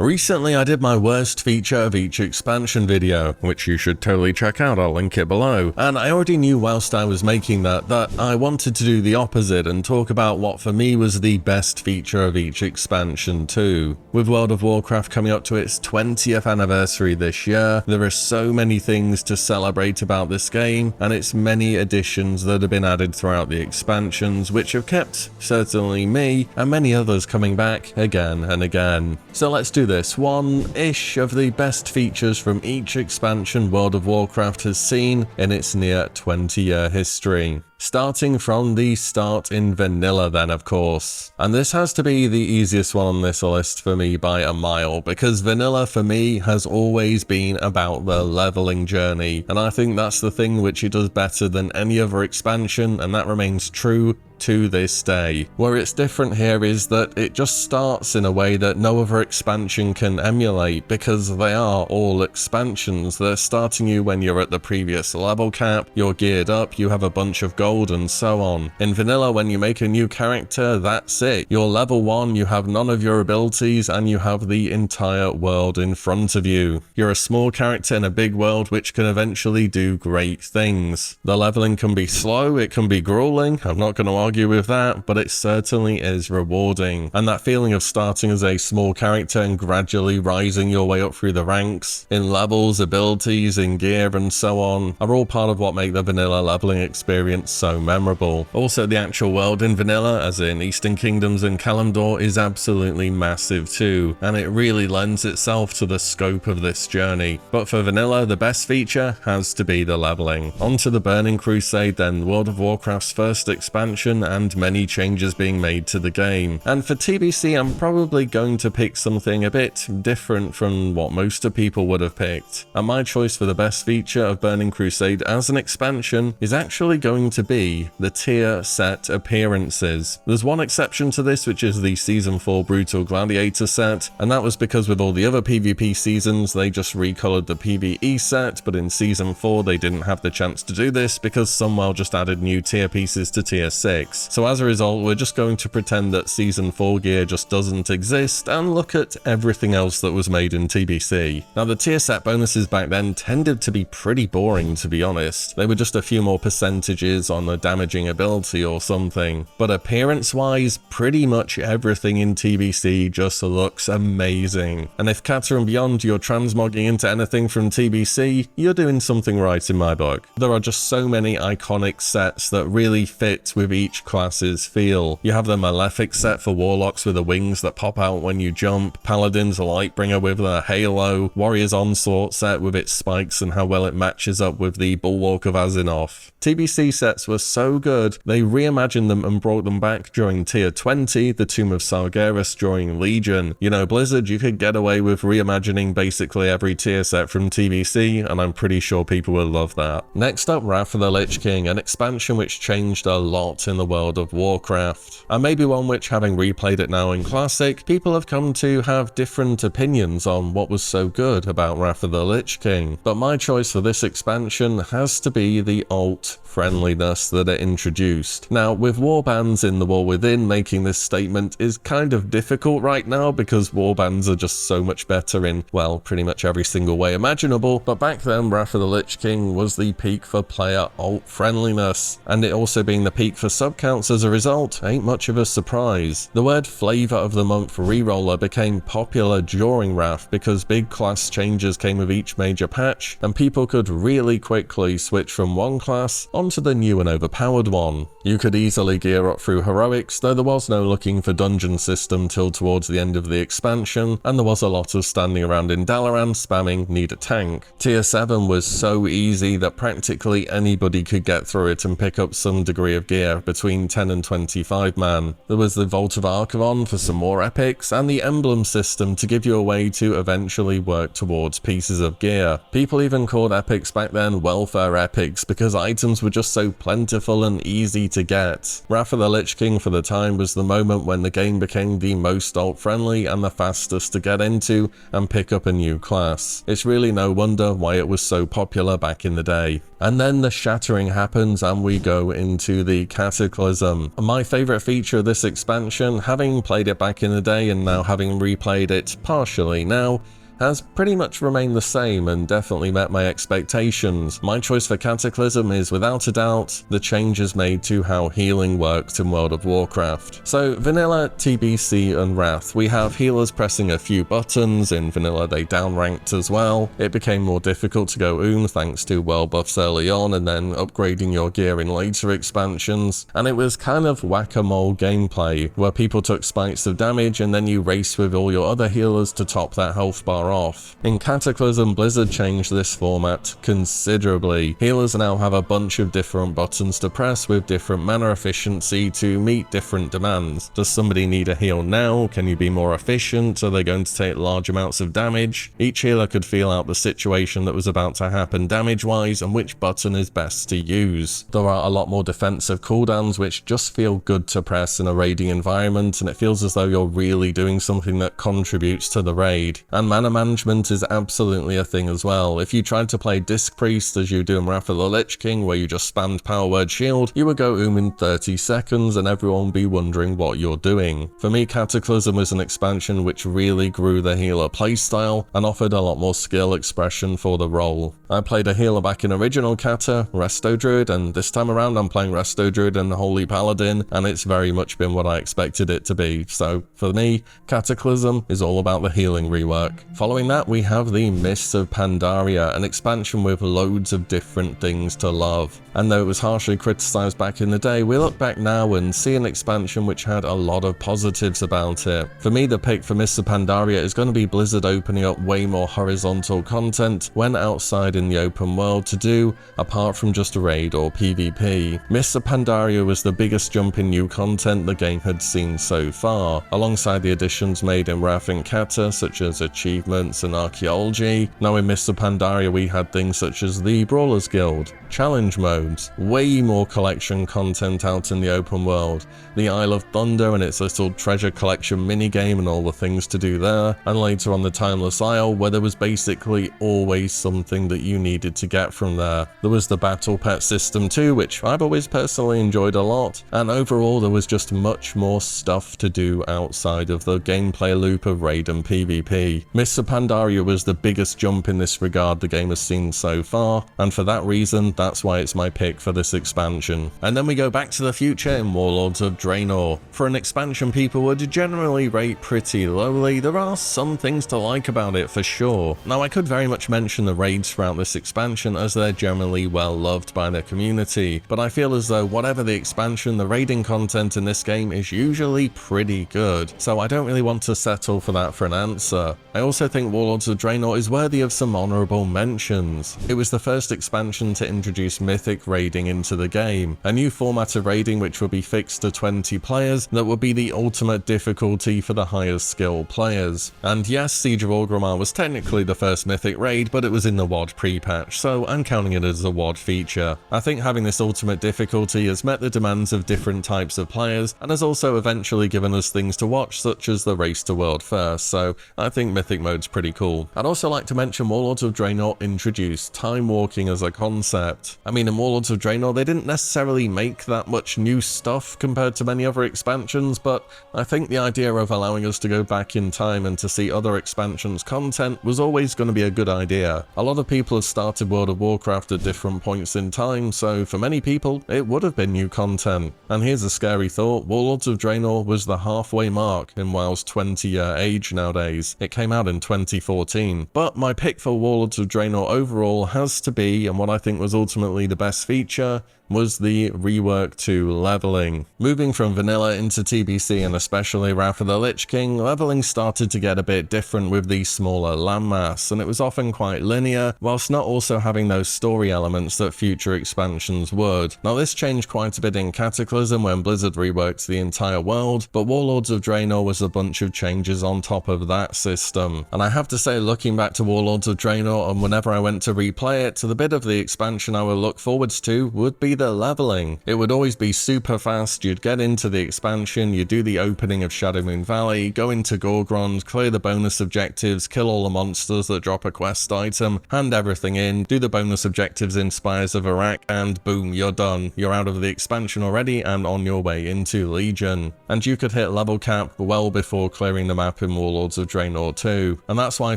Recently I did my worst feature of each expansion video, which you should totally check out, I'll link it below, and I already knew whilst I was making that I wanted to do the opposite and talk about what for me was the best feature of each expansion too. With World of Warcraft coming up to its 20th anniversary this year, there are so many things to celebrate about this game, and its many additions that have been added throughout the expansions, which have kept, certainly me, and many others coming back again and again. So let's do this. One-ish of the best features from each expansion World of Warcraft has seen in its near 20-year history. Starting from the start in vanilla then, of course. And this has to be the easiest one on this list for me by a mile, because vanilla for me has always been about the leveling journey, and I think that's the thing which it does better than any other expansion, and that remains true to this day. Where it's different here is that it just starts in a way that no other expansion can emulate, because they are all expansions. They're starting you when you're at the previous level cap, you're geared up, you have a bunch of gold and so on. In vanilla, when you make a new character, that's it. You're level 1, you have none of your abilities, and you have the entire world in front of you. You're a small character in a big world which can eventually do great things. The leveling can be slow, it can be grueling, I'm not going to argue with that, but it certainly is rewarding. And that feeling of starting as a small character and gradually rising your way up through the ranks in levels, abilities, in gear and so on are all part of what make the vanilla leveling experience so memorable. Also, the actual world in vanilla, as in Eastern Kingdoms and Kalimdor, is absolutely massive too, and it really lends itself to the scope of this journey. But for vanilla, the best feature has to be the leveling. On to the Burning Crusade then, World of Warcraft's first expansion, and many changes being made to the game. And for TBC, I'm probably going to pick something a bit different from what most of people would have picked. And my choice for the best feature of Burning Crusade as an expansion is actually going to be the tier set appearances. There's one exception to this, which is the Season 4 Brutal Gladiator set, and that was because with all the other PvP seasons, they just recolored the PvE set, but in Season 4 they didn't have the chance to do this because Sunwell just added new tier pieces to tier 6. So as a result, we're just going to pretend that Season 4 gear just doesn't exist and look at everything else that was made in TBC. Now, the tier set bonuses back then tended to be pretty boring, to be honest. They were just a few more percentages on a damaging ability or something. But appearance-wise, pretty much everything in TBC just looks amazing. And if Cata and Beyond you're transmogging into anything from TBC, you're doing something right in my book. There are just so many iconic sets that really fit with each class's feel. You have the Malefic set for Warlocks with the wings that pop out when you jump, Paladin's Lightbringer with the halo, Warrior's Onslaught set with its spikes and how well it matches up with the Bulwark of Azinov. TBC sets were so good, they reimagined them and brought them back during Tier 20, the Tomb of Sargeras during Legion. You know, Blizzard, you could get away with reimagining basically every tier set from TBC, and I'm pretty sure people will love that. Next up, Wrath of the Lich King, an expansion which changed a lot in the World of Warcraft, and maybe one which, having replayed it now in Classic, people have come to have different opinions on what was so good about Wrath of the Lich King. But my choice for this expansion has to be the alt friendliness that it introduced. Now, with warbands in the War Within, making this statement is kind of difficult right now because warbands are just so much better in, well, pretty much every single way imaginable, but back then Wrath of the Lich King was the peak for player alt friendliness, and it also being the peak for subcounts as a result ain't much of a surprise. The word Flavor of the Month reroller became popular during Wrath because big class changes came with each major patch, and people could really quickly switch from one class onto the new and overpowered one. You could easily gear up through heroics, though there was no looking for dungeon system till towards the end of the expansion, and there was a lot of standing around in Dalaran spamming need a tank. Tier 7 was so easy that practically anybody could get through it and pick up some degree of gear between 10 and 25 man. There was the Vault of Archivon for some more epics, and the emblem system to give you a way to eventually work towards pieces of gear. People even called epics back then welfare epics because items were just so plentiful plentiful and easy to get. Wrath of the Lich King for the time was the moment when the game became the most alt-friendly and the fastest to get into and pick up a new class. It's really no wonder why it was so popular back in the day. And then the shattering happens and we go into the Cataclysm. My favourite feature of this expansion, having played it back in the day and now having replayed it partially now, has pretty much remained the same and definitely met my expectations. My choice for Cataclysm is without a doubt the changes made to how healing worked in World of Warcraft. So Vanilla, TBC and Wrath, we have healers pressing a few buttons. In Vanilla they downranked as well. It became more difficult to go thanks to well buffs early on and then upgrading your gear in later expansions, and it was kind of whack-a-mole gameplay where people took spikes of damage and then you race with all your other healers to top that health bar off. In Cataclysm, Blizzard changed this format considerably. Healers now have a bunch of different buttons to press with different mana efficiency to meet different demands. Does somebody need a heal now? Can you be more efficient? Are they going to take large amounts of damage? Each healer could feel out the situation that was about to happen damage-wise and which button is best to use. There are a lot more defensive cooldowns which just feel good to press in a raiding environment, and it feels as though you're really doing something that contributes to the raid. And mana management is absolutely a thing as well. If you tried to play Disc Priest as you do in Wrath of the Lich King, where you just spammed power word shield, you would go in 30 seconds and everyone would be wondering what you're doing. For me, Cataclysm was an expansion which really grew the healer playstyle and offered a lot more skill expression for the role. I played a healer back in original Cata, Resto Druid, and this time around I'm playing Resto Druid and Holy Paladin, and it's very much been what I expected it to be. So for me, Cataclysm is all about the healing rework. Following that, we have the Mists of Pandaria, an expansion with loads of different things to love. And though it was harshly criticised back in the day, we look back now and see an expansion which had a lot of positives about it. For me, the pick for Mists of Pandaria is going to be Blizzard opening up way more horizontal content when outside in the open world to do, apart from just a raid or PvP. Mists of Pandaria was the biggest jump in new content the game had seen so far, alongside the additions made in Wrath and Cata, such as achievements and archaeology. Now in Mists of Pandaria we had things such as the Brawlers Guild, challenge modes, way more collection content out in the open world, the Isle of Thunder and its little treasure collection minigame and all the things to do there, and later on the Timeless Isle where there was basically always something that you needed to get from there. There was the battle pet system too, which I've always personally enjoyed a lot, and overall there was just much more stuff to do outside of the gameplay loop of raid and PvP. Mists of Pandaria was the biggest jump in this regard the game has seen so far, and for that reason, that's why it's my pick for this expansion. And then we go back to the future in Warlords of Draenor. For an expansion people would generally rate pretty lowly, there are some things to like about it for sure. Now I could very much mention the raids throughout this expansion as they're generally well loved by the community, but I feel as though whatever the expansion, the raiding content in this game is usually pretty good, so I don't really want to settle for that for an answer. I also think Warlords of Draenor is worthy of some honourable mentions. It was the first expansion to introduce mythic raiding into the game, a new format of raiding which would be fixed to 20 players that would be the ultimate difficulty for the highest skill players. And yes, Siege of Orgrimmar was technically the first mythic raid, but it was in the WoD pre-patch, so I'm counting it as a WoD feature. I think having this ultimate difficulty has met the demands of different types of players and has also eventually given us things to watch such as the race to world first, so I think mythic mode's pretty cool. I'd also like to mention Warlords of Draenor introduced time walking as a concept. I mean, in Warlords of Draenor they didn't necessarily make that much new stuff compared to many other expansions, but I think the idea of allowing us to go back in time and to see other expansions' content was always going to be a good idea. A lot of people have started World of Warcraft at different points in time, so for many people it would have been new content. And here's a scary thought, Warlords of Draenor was the halfway mark in WoW's 20-year age nowadays. It came out in 2014, but my pick for Warlords of Draenor overall has to be, and what I think was ultimately the best feature, was the rework to leveling. Moving from vanilla into TBC and especially Wrath of the Lich King, leveling started to get a bit different with the smaller landmass, and it was often quite linear, whilst not also having those story elements that future expansions would. Now this changed quite a bit in Cataclysm when Blizzard reworked the entire world, but Warlords of Draenor was a bunch of changes on top of that system. And I have to say, looking back to Warlords of Draenor, and whenever I went to replay it, the bit of the expansion I would look forwards to would be the the leveling. It would always be super fast. You'd get into the expansion, you'd do the opening of Shadowmoon Valley, go into Gorgrond, clear the bonus objectives, kill all the monsters that drop a quest item, hand everything in, do the bonus objectives in Spires of Iraq, and boom, you're done. You're out of the expansion already and on your way into Legion. And you could hit level cap well before clearing the map in Warlords of Draenor 2. And that's why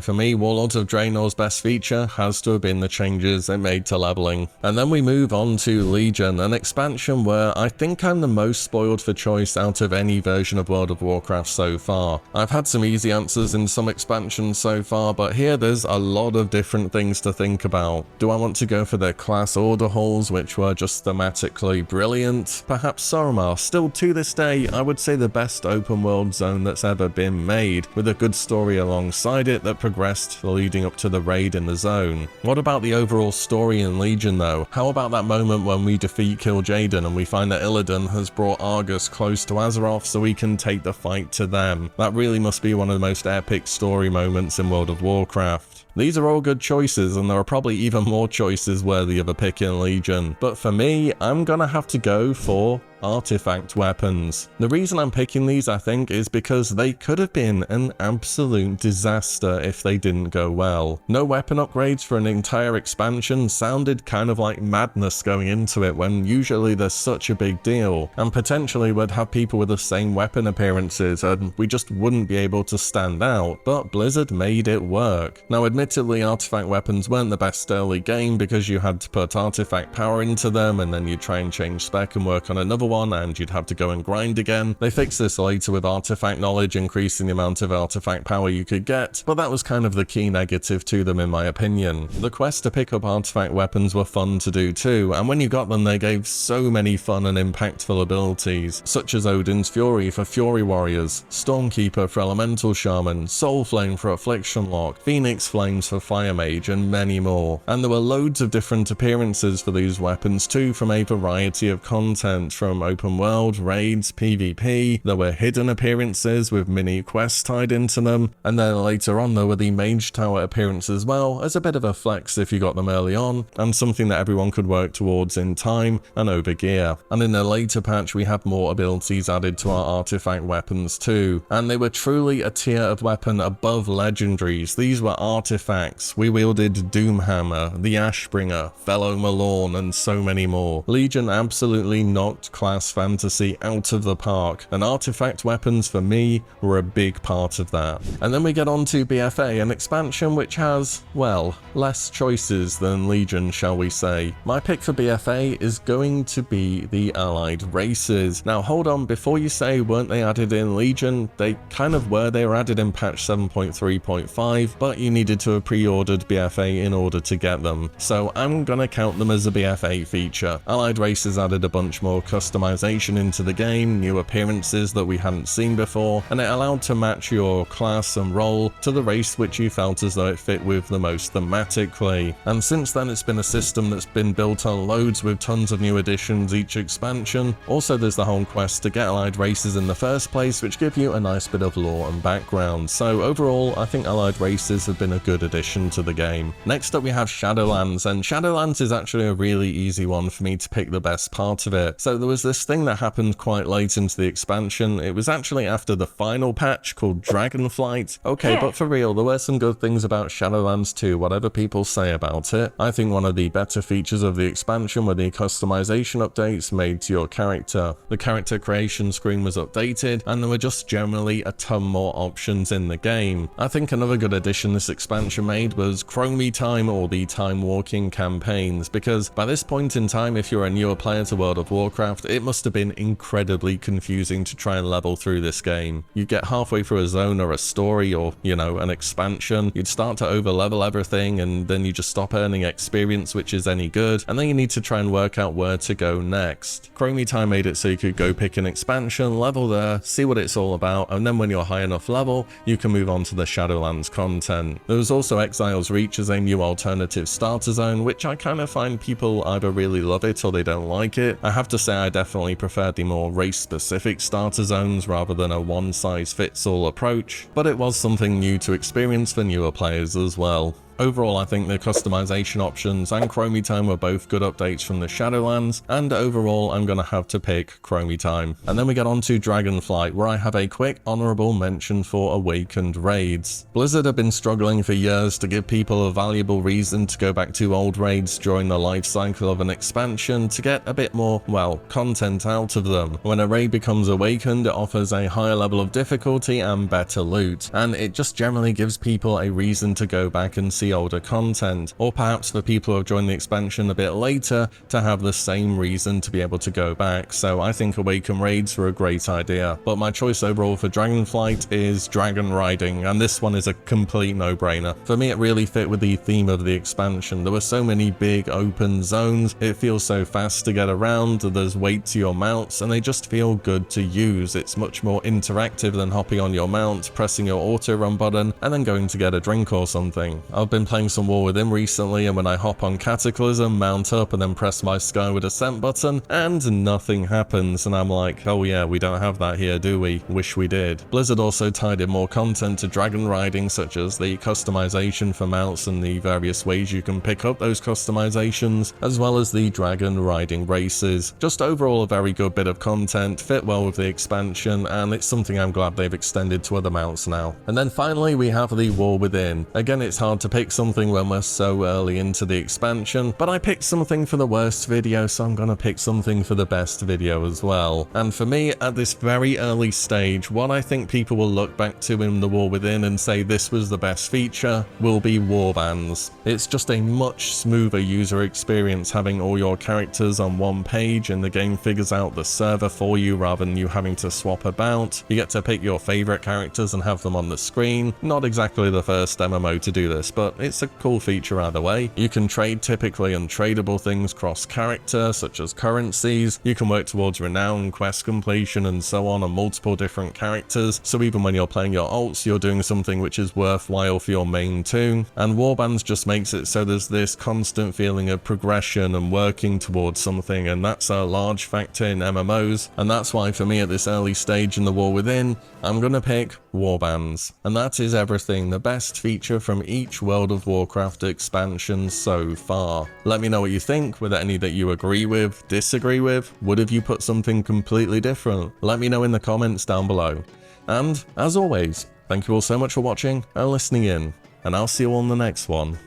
for me, Warlords of Draenor's best feature has to have been the changes it made to leveling. And then we move on to Legion, an expansion where I think I'm the most spoiled for choice out of any version of World of Warcraft so far. I've had some easy answers in some expansions so far, but here there's a lot of different things to think about. Do I want to go for the class order halls, which were just thematically brilliant? Perhaps Soromar, still to this day, I would say the best open world zone that's ever been made, with a good story alongside it that progressed leading up to the raid in the zone. What about the overall story in Legion though? How about that moment when we defeat Kil'jaeden and we find that Illidan has brought Argus close to Azeroth so we can take the fight to them? That really must be one of the most epic story moments in World of Warcraft. These are all good choices, and there are probably even more choices worthy of a pick in Legion. But for me, I'm gonna have to go for artifact weapons. The reason I'm picking these, I think, is because they could have been an absolute disaster if they didn't go well. No weapon upgrades for an entire expansion sounded kind of like madness going into it, when usually there's such a big deal, and potentially would have people with the same weapon appearances and we just wouldn't be able to stand out, but Blizzard made it work. Now admittedly, artifact weapons weren't the best early game because you had to put artifact power into them and then you'd try and change spec and work on another one and you'd have to go and grind again. They fixed this later with artifact knowledge, increasing the amount of artifact power you could get, but that was kind of the key negative to them in my opinion. The quests to pick up artifact weapons were fun to do too, and when you got them they gave so many fun and impactful abilities, such as Odin's Fury for Fury Warriors, Stormkeeper for Elemental Shaman, Soul Flame for Affliction Lock, Phoenix Flames for Fire Mage, and many more. And there were loads of different appearances for these weapons too, from a variety of content, from open world, raids, PvP, there were hidden appearances with mini quests tied into them, and then later on there were the Mage Tower appearances as well, as a bit of a flex if you got them early on, and something that everyone could work towards in time and over gear. And in a later patch we had more abilities added to our artifact weapons too, and they were truly a tier of weapon above legendaries. These were artifacts. We wielded Doomhammer, the Ashbringer, Fellow Malorn, and so many more. Legion absolutely knocked class fantasy out of the park, and artifact weapons for me were a big part of that. And then we get on to BFA, an expansion which has, well, less choices than Legion, shall we say. My pick for BFA is going to be the allied races. Now hold on, before you say weren't they added in Legion, they kind of were. They were added in patch 7.3.5, but you needed to have pre-ordered BFA in order to get them, so I'm gonna count them as a BFA feature. Allied races added a bunch more customization into the game, new appearances that we hadn't seen before, and it allowed to match your class and role to the race which you felt as though it fit with the most thematically. And since then it's been a system that's been built on loads with tons of new additions each expansion. Also there's the whole quest to get allied races in the first place, which give you a nice bit of lore and background. So overall I think allied races have been a good addition to the game. Next up we have Shadowlands, and Shadowlands is actually a really easy one for me to pick the best part of it. So there was this thing that happened quite late into the expansion. It was actually after the final patch called Dragonflight. Okay, but for real, there were some good things about Shadowlands too, whatever people say about it. I think one of the better features of the expansion were the customization updates made to your character. The character creation screen was updated, and there were just generally a ton more options in the game. I think another good addition this expansion made was Chromie Time, or the Time Walking campaigns, because by this point in time, if you're a newer player to World of Warcraft, it must have been incredibly confusing to try and level through this game. You'd get halfway through a zone or a story or, you know, an expansion, you'd start to over level everything, and then you just stop earning experience which is any good, and then you need to try and work out where to go next. Chromie Time made it so you could go pick an expansion, level there, see what it's all about, and then when you're high enough level, you can move on to the Shadowlands content. There was also Exile's Reach as a new alternative starter zone, which I kind of find people either really love it or they don't like it. I have to say I definitely prefer the more race-specific starter zones rather than a one-size-fits-all approach, but it was something new to experience for newer players as well. Overall, I think the customization options and Chromie Time were both good updates from the Shadowlands, and overall I'm gonna have to pick Chromie Time. And then we get on to Dragonflight, where I have a quick honorable mention for Awakened raids. Blizzard have been struggling for years to give people a valuable reason to go back to old raids during the life cycle of an expansion to get a bit more, well, content out of them. When a raid becomes Awakened, it offers a higher level of difficulty and better loot, and it just generally gives people a reason to go back and see older content, or perhaps for people who have joined the expansion a bit later to have the same reason to be able to go back. So I think Awaken raids were a great idea, but my choice overall for Dragonflight is Dragon Riding, and this one is a complete no-brainer. For me, it really fit with the theme of the expansion. There were so many big open zones, it feels so fast to get around, there's weight to your mounts, and they just feel good to use. It's much more interactive than hopping on your mount, pressing your auto run button, and then going to get a drink or something. I've been playing some War Within recently, and when I hop on Cataclysm, mount up, and then press my Skyward Ascent button, and nothing happens, and I'm like, oh yeah, we don't have that here, do we? Wish we did. Blizzard also tied in more content to Dragon Riding, such as the customization for mounts and the various ways you can pick up those customizations, as well as the Dragon Riding races. Just overall a very good bit of content, fit well with the expansion, and it's something I'm glad they've extended to other mounts now. And then finally we have the War Within. Again, it's hard to pick something when we're so early into the expansion, but I picked something for the worst video, so I'm gonna pick something for the best video as well. And for me, at this very early stage, what I think people will look back to in the War Within and say this was the best feature will be warbands. It's just a much smoother user experience having all your characters on one page, and the game figures out the server for you rather than you having to swap about. You get to pick your favorite characters and have them on the screen. Not exactly the first MMO to do this, but it's a cool feature either way. You can trade typically untradable things cross-character, such as currencies. You can work towards renown, quest completion, and so on multiple different characters, so even when you're playing your ults, you're doing something which is worthwhile for your main too. And warbands just makes it so there's this constant feeling of progression and working towards something, and that's a large factor in MMOs, and that's why for me at this early stage in the War Within, I'm gonna pick warbands. And that is everything, the best feature from each World of Warcraft expansion so far. Let me know what you think, were there any that you agree with, disagree with, would have you put something completely different? Let me know in the comments down below. And as always, thank you all so much for watching and listening in, and I'll see you all in the next one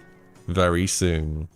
very soon.